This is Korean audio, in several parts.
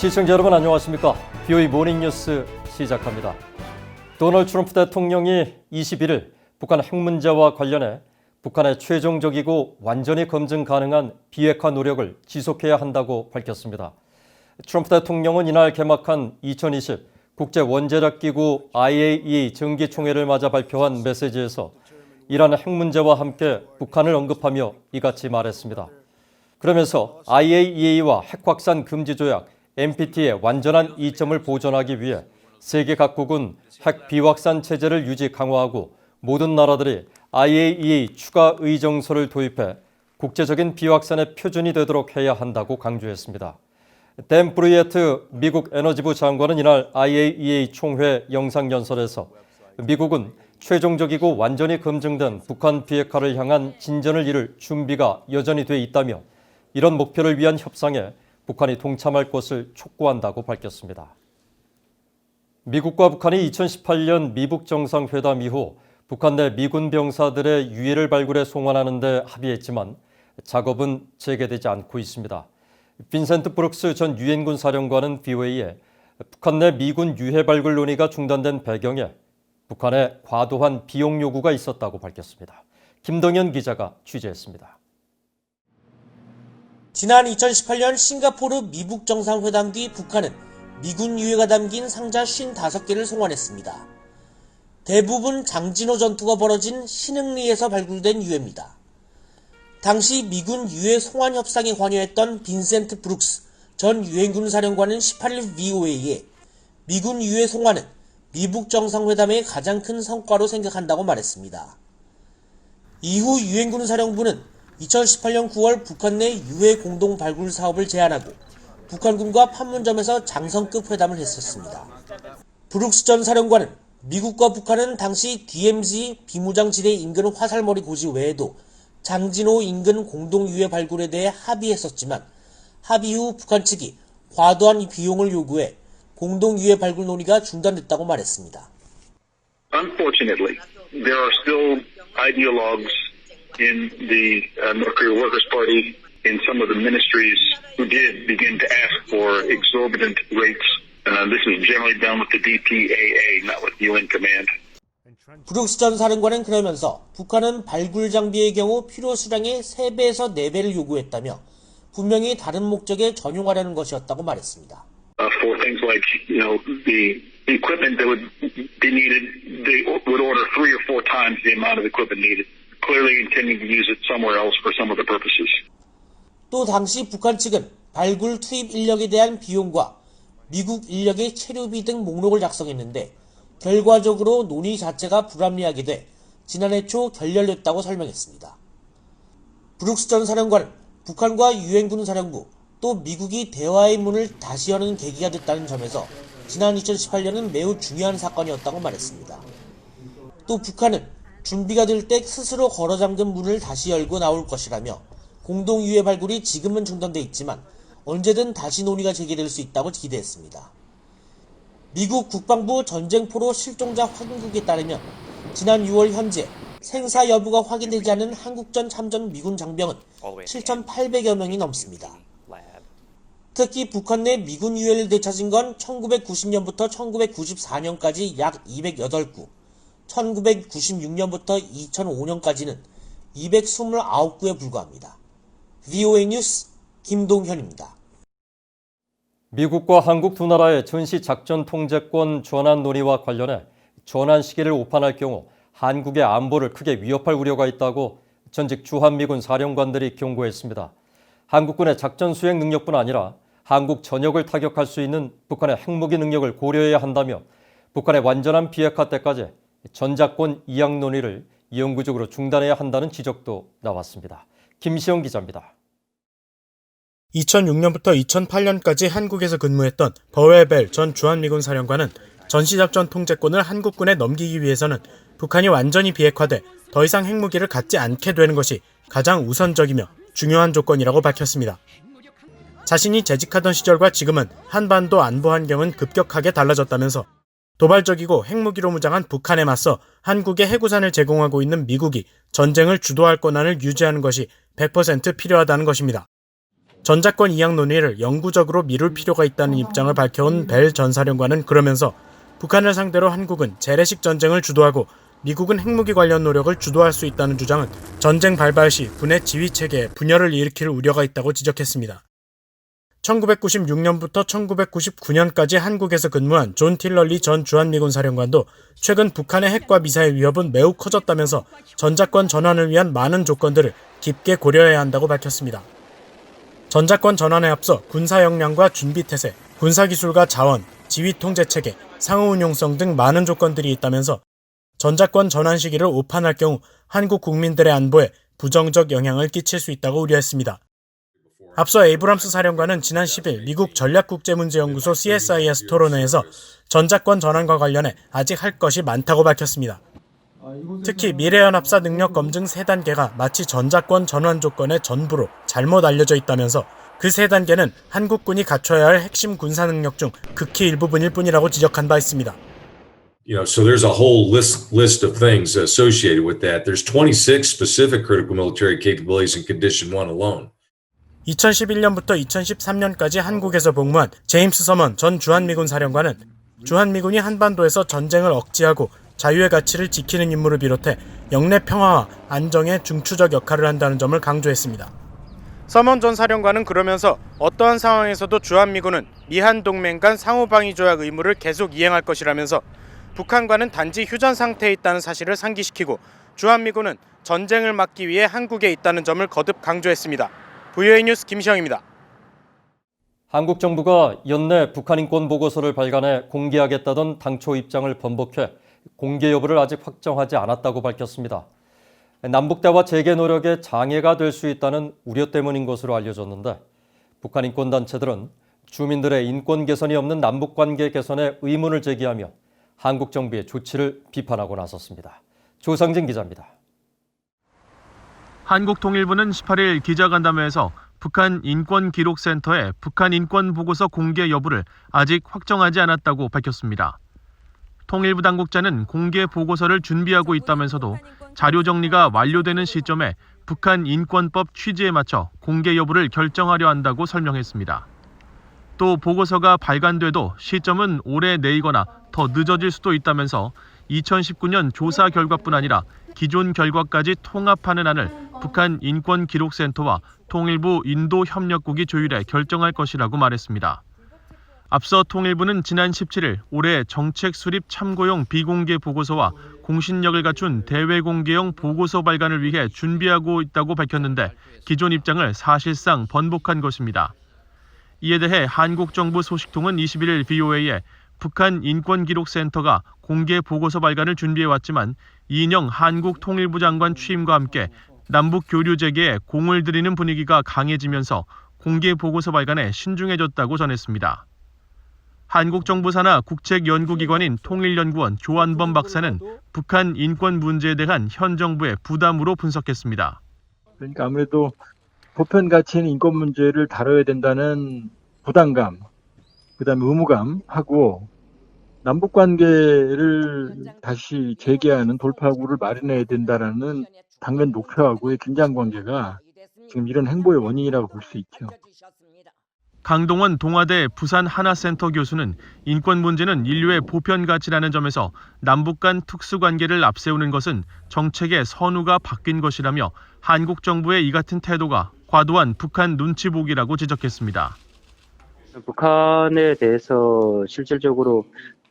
시청자 여러분 안녕하십니까? BOE 모닝뉴스 시작합니다. 도널드 트럼프 대통령이 21일 북한 핵 문제와 관련해 북한의 최종적이고 완전히 검증 가능한 비핵화 노력을 지속해야 한다고 밝혔습니다. 트럼프 대통령은 이날 개막한 2020 국제원자력기구 IAEA 정기총회를 맞아 발표한 메시지에서 이란 핵 문제와 함께 북한을 언급하며 이같이 말했습니다. 그러면서 IAEA와 핵 확산 금지 조약 NPT의 완전한 이점을 보존하기 위해 세계 각국은 핵 비확산 체제를 유지 강화하고 모든 나라들이 IAEA 추가 의정서를 도입해 국제적인 비확산의 표준이 되도록 해야 한다고 강조했습니다. 댄 브루이에트 미국 에너지부 장관은 이날 IAEA 총회 영상연설에서 미국은 최종적이고 완전히 검증된 북한 비핵화를 향한 진전을 이룰 준비가 여전히 돼 있다며 이런 목표를 위한 협상에 북한이 동참할 것을 촉구한다고 밝혔습니다. 미국과 북한이 2018년 미북 정상회담 이후 북한 내 미군 병사들의 유해를 발굴해 송환하는 데 합의했지만 작업은 재개되지 않고 있습니다. 빈센트 브룩스 전 유엔군 사령관은 BOA에 북한 내 미군 유해 발굴 논의가 중단된 배경에 북한의 과도한 비용 요구가 있었다고 밝혔습니다. 김동현 기자가 취재했습니다. 지난 2018년 싱가포르 미북 정상회담 뒤 북한은 미군 유해가 담긴 상자 55개를 송환했습니다. 대부분 장진호 전투가 벌어진 신흥리에서 발굴된 유해입니다. 당시 미군 유해 송환 협상에 관여했던 빈센트 브룩스 전 유엔군 사령관은 18일 VOA에 미군 유해 송환은 미북 정상회담의 가장 큰 성과로 생각한다고 말했습니다. 이후 유엔군 사령부는 2018년 9월 북한 내 유해 공동 발굴 사업을 제안하고 북한군과 판문점에서 장성급 회담을 했었습니다. 브룩스 전 사령관은 미국과 북한은 당시 DMZ 비무장지대 인근 화살머리 고지 외에도 장진호 인근 공동 유해 발굴에 대해 합의했었지만 합의 후 북한 측이 과도한 비용을 요구해 공동 유해 발굴 논의가 중단됐다고 말했습니다. Unfortunately, there are still ideologues in the North Korea Workers' Party, in some of the ministries who did begin to ask for exorbitant rates. This was generally done with the DPAA, not with UN command. 브룩스 전 사령관은 그러면서 북한은 발굴 장비의 경우 필요 수량의 3배에서 4배를 요구했다며 분명히 다른 목적에 전용하려는 것이었다고 말했습니다. For things like, the equipment that would be needed, they would order 3 or 4 times the amount of equipment needed. Clearly intending to use it somewhere else for some other purposes. 또 당시 북한 측은 발굴 투입 인력에 대한 비용과 미국 인력의 체류비 등 목록을 작성했는데 결과적으로 논의 자체가 불합리하게 돼 지난해 초 결렬됐다고 설명했습니다. 브룩스 전 사령관은 북한과 유엔군 사령부 또 미국이 대화의 문을 다시 여는 계기가 됐다는 점에서 지난 2018년은 매우 중요한 사건이었다고 말했습니다. 또 북한은 준비가 될 때 스스로 걸어 잠근 문을 다시 열고 나올 것이라며 공동 유해 발굴이 지금은 중단돼 있지만 언제든 다시 논의가 재개될 수 있다고 기대했습니다. 미국 국방부 전쟁포로 실종자 확인국에 따르면 지난 6월 현재 생사 여부가 확인되지 않은 한국전 참전 미군 장병은 7,800여 명이 넘습니다. 특히 북한 내 미군 유해를 되찾은 건 1990년부터 1994년까지 약 208구, 1996년부터 2005년까지는 229구에 불과합니다. VOA 뉴스 김동현입니다. 미국과 한국 두 나라의 전시작전 통제권 전환 논의와 관련해 전환 시기를 오판할 경우 한국의 안보를 크게 위협할 우려가 있다고 전직 주한미군 사령관들이 경고했습니다. 한국군의 작전 수행 능력뿐 아니라 한국 전역을 타격할 수 있는 북한의 핵무기 능력을 고려해야 한다며 북한의 완전한 비핵화 때까지 전작권 이양 논의를 영구적으로 중단해야 한다는 지적도 나왔습니다. 김시영 기자입니다. 2006년부터 2008년까지 한국에서 근무했던 버웰벨 전 주한미군 사령관은 전시작전 통제권을 한국군에 넘기기 위해서는 북한이 완전히 비핵화돼 더 이상 핵무기를 갖지 않게 되는 것이 가장 우선적이며 중요한 조건이라고 밝혔습니다. 자신이 재직하던 시절과 지금은 한반도 안보 환경은 급격하게 달라졌다면서 도발적이고 핵무기로 무장한 북한에 맞서 한국에 해구산을 제공하고 있는 미국이 전쟁을 주도할 권한을 유지하는 것이 100% 필요하다는 것입니다. 전작권 이양 논의를 영구적으로 미룰 필요가 있다는 입장을 밝혀온 벨 전 사령관은 그러면서 북한을 상대로 한국은 재래식 전쟁을 주도하고 미국은 핵무기 관련 노력을 주도할 수 있다는 주장은 전쟁 발발 시 군의 지휘체계에 분열을 일으킬 우려가 있다고 지적했습니다. 1996년부터 1999년까지 한국에서 근무한 존 틸럴리 전 주한미군 사령관도 최근 북한의 핵과 미사일 위협은 매우 커졌다면서 전작권 전환을 위한 많은 조건들을 깊게 고려해야 한다고 밝혔습니다. 전작권 전환에 앞서 군사 역량과 준비 태세, 군사기술과 자원, 지휘 통제체계, 상호 운용성 등 많은 조건들이 있다면서 전작권 전환 시기를 오판할 경우 한국 국민들의 안보에 부정적 영향을 끼칠 수 있다고 우려했습니다. 앞서 에이브람스 사령관은 지난 10일 미국 전략국제문제연구소 CSIS 토론회에서 전작권 전환과 관련해 아직 할 것이 많다고 밝혔습니다. 특히 미래연합사 능력 검증 3단계가 마치 전작권 전환 조건의 전부로 잘못 알려져 있다면서 그 3단계는 한국군이 갖춰야 할 핵심 군사 능력 중 극히 일부분일 뿐이라고 지적한 바 있습니다. So there's a whole list of things associated with that. There's 26 specific critical military capabilities in Condition 1 alone. 2011년부터 2013년까지 한국에서 복무한 제임스 서먼 전 주한미군 사령관은 주한미군이 한반도에서 전쟁을 억제하고 자유의 가치를 지키는 임무를 비롯해 영내 평화와 안정에 중추적 역할을 한다는 점을 강조했습니다. 서먼 전 사령관은 그러면서 어떠한 상황에서도 주한미군은 미한 동맹 간 상호방위 조약 의무를 계속 이행할 것이라면서 북한과는 단지 휴전 상태에 있다는 사실을 상기시키고 주한미군은 전쟁을 막기 위해 한국에 있다는 점을 거듭 강조했습니다. VOA 뉴스 김시영입니다. 한국 정부가 연내 북한 인권 보고서를 발간해 공개하겠다던 당초 입장을 번복해 공개 여부를 아직 확정하지 않았다고 밝혔습니다. 남북 대화 재개 노력에 장애가 될 수 있다는 우려 때문인 것으로 알려졌는데 북한 인권 단체들은 주민들의 인권 개선이 없는 남북 관계 개선에 의문을 제기하며 한국 정부의 조치를 비판하고 나섰습니다. 조상진 기자입니다. 한국통일부는 18일 기자간담회에서 북한 인권기록센터의 북한 인권 보고서 공개 여부를 아직 확정하지 않았다고 밝혔습니다. 통일부 당국자는 공개 보고서를 준비하고 있다면서도 자료 정리가 완료되는 시점에 북한 인권법 취지에 맞춰 공개 여부를 결정하려 한다고 설명했습니다. 또 보고서가 발간돼도 시점은 올해 내이거나 더 늦어질 수도 있다면서 2019년 조사 결과뿐 아니라 기존 결과까지 통합하는 안을 북한 인권기록센터와 통일부 인도협력국이 조율해 결정할 것이라고 말했습니다. 앞서 통일부는 지난 17일 올해 정책 수립 참고용 비공개 보고서와 공신력을 갖춘 대외 공개용 보고서 발간을 위해 준비하고 있다고 밝혔는데 기존 입장을 사실상 번복한 것입니다. 이에 대해 한국 정부 소식통은 21일 VOA에 북한 인권기록센터가 공개 보고서 발간을 준비해왔지만 이인영 한국통일부 장관 취임과 함께 남북 교류 재개에 공을 들이는 분위기가 강해지면서 공개 보고서 발간에 신중해졌다고 전했습니다. 한국 정부 산하 국책연구기관인 통일연구원 조한범 박사는 북한 인권 문제에 대한 현 정부의 부담으로 분석했습니다. 그러니까 아무래도 보편 가치인 인권 문제를 다뤄야 된다는 부담감, 그다음에 의무감하고 남북 관계를 다시 재개하는 돌파구를 마련해야 된다라는 당면 목표하고의 긴장 관계가 지금 이런 행보의 원인이라고 볼 수 있죠. 강동원 동아대 부산 하나센터 교수는 인권 문제는 인류의 보편 가치라는 점에서 남북 간 특수관계를 앞세우는 것은 정책의 선우가 바뀐 것이라며 한국 정부의 이 같은 태도가 과도한 북한 눈치 보기라고 지적했습니다. 북한에 대해서 실질적으로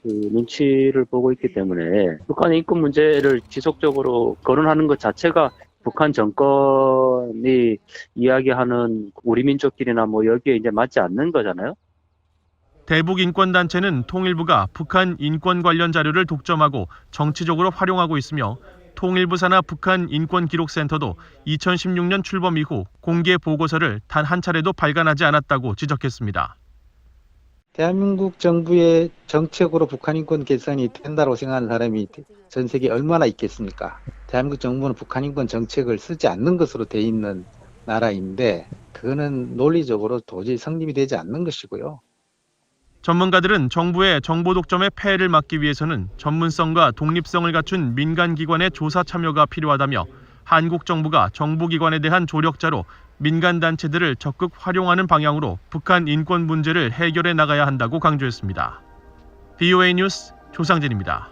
눈치를 보고 있기 때문에 북한의 인권 문제를 지속적으로 거론하는 것 자체가 북한 정권이 이야기하는 우리 민족끼리나 여기에 이제 맞지 않는 거잖아요. 대북 인권단체는 통일부가 북한 인권 관련 자료를 독점하고 정치적으로 활용하고 있으며 통일부 산하 북한 인권기록센터도 2016년 출범 이후 공개 보고서를 단 한 차례도 발간하지 않았다고 지적했습니다. 대한민국 정부의 정책으로 북한 인권 개선이 된다고 생각하는 사람이 전 세계에 얼마나 있겠습니까? 대한민국 정부는 북한 인권 정책을 쓰지 않는 것으로 돼 있는 나라인데 그거는 논리적으로 도저히 성립이 되지 않는 것이고요. 전문가들은 정부의 정보 독점의 폐해를 막기 위해서는 전문성과 독립성을 갖춘 민간기관의 조사 참여가 필요하다며 한국 정부가 정보기관에 대한 조력자로 민간단체들을 적극 활용하는 방향으로 북한 인권 문제를 해결해 나가야 한다고 강조했습니다. BOA 뉴스 조상진입니다.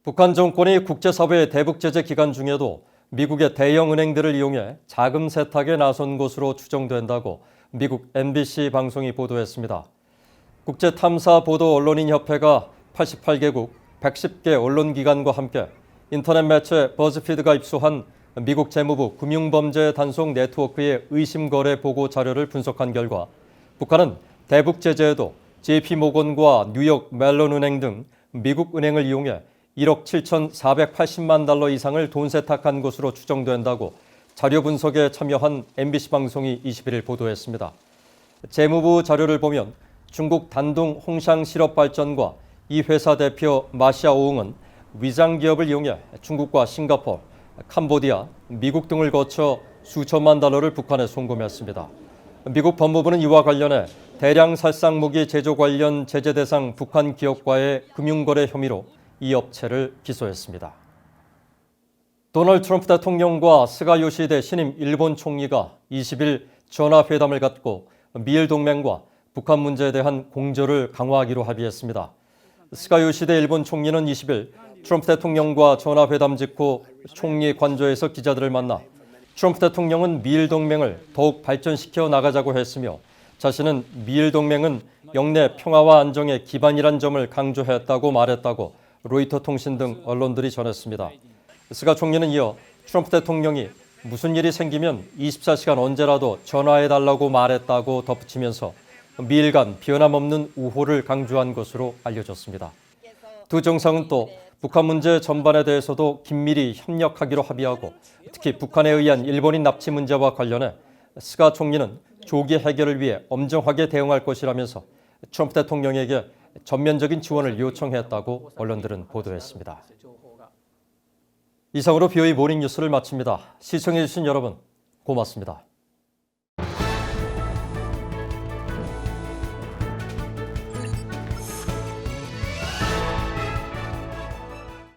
북한 정권이 국제사회의 대북 제재 기간 중에도 미국의 대형 은행들을 이용해 자금 세탁에 나선 것으로 추정된다고 미국 MBC 방송이 보도했습니다. 국제탐사보도 언론인협회가 88개국 110개 언론기관과 함께 인터넷 매체 버즈피드가 입수한 미국 재무부 금융범죄 단속 네트워크의 의심거래 보고 자료를 분석한 결과 북한은 대북 제재에도 JP모건과 뉴욕 멜론은행 등 미국 은행을 이용해 1억 7,480만 달러 이상을 돈 세탁한 것으로 추정된다고 자료 분석에 참여한 MBC 방송이 21일 보도했습니다. 재무부 자료를 보면 중국 단둥 홍샹 실업발전과 이 회사 대표 마샤오응은 위장 기업을 이용해 중국과 싱가포르, 캄보디아, 미국 등을 거쳐 수천만 달러를 북한에 송금했습니다. 미국 법무부는 이와 관련해 대량 살상 무기 제조 관련 제재 대상 북한 기업과의 금융거래 혐의로 이 업체를 기소했습니다. 도널드 트럼프 대통령과 스가 요시히데 신임 일본 총리가 20일 전화회담을 갖고 미일 동맹과 북한 문제에 대한 공조를 강화하기로 합의했습니다. 스가 요시히데 일본 총리는 20일 트럼프 대통령과 전화회담 직후 총리 관저에서 기자들을 만나 트럼프 대통령은 미일 동맹을 더욱 발전시켜 나가자고 했으며 자신은 미일 동맹은 영내 평화와 안정의 기반이란 점을 강조했다고 말했다고 로이터 통신 등 언론들이 전했습니다. 스가 총리는 이어 트럼프 대통령이 무슨 일이 생기면 24시간 언제라도 전화해달라고 말했다고 덧붙이면서 미일 간 변함없는 우호를 강조한 것으로 알려졌습니다. 두 정상은 또 북한 문제 전반에 대해서도 긴밀히 협력하기로 합의하고 특히 북한에 의한 일본인 납치 문제와 관련해 스가 총리는 조기 해결을 위해 엄정하게 대응할 것이라면서 트럼프 대통령에게 전면적인 지원을 요청했다고 언론들은 보도했습니다. 이상으로 BOA 모닝뉴스를 마칩니다. 시청해주신 여러분 고맙습니다.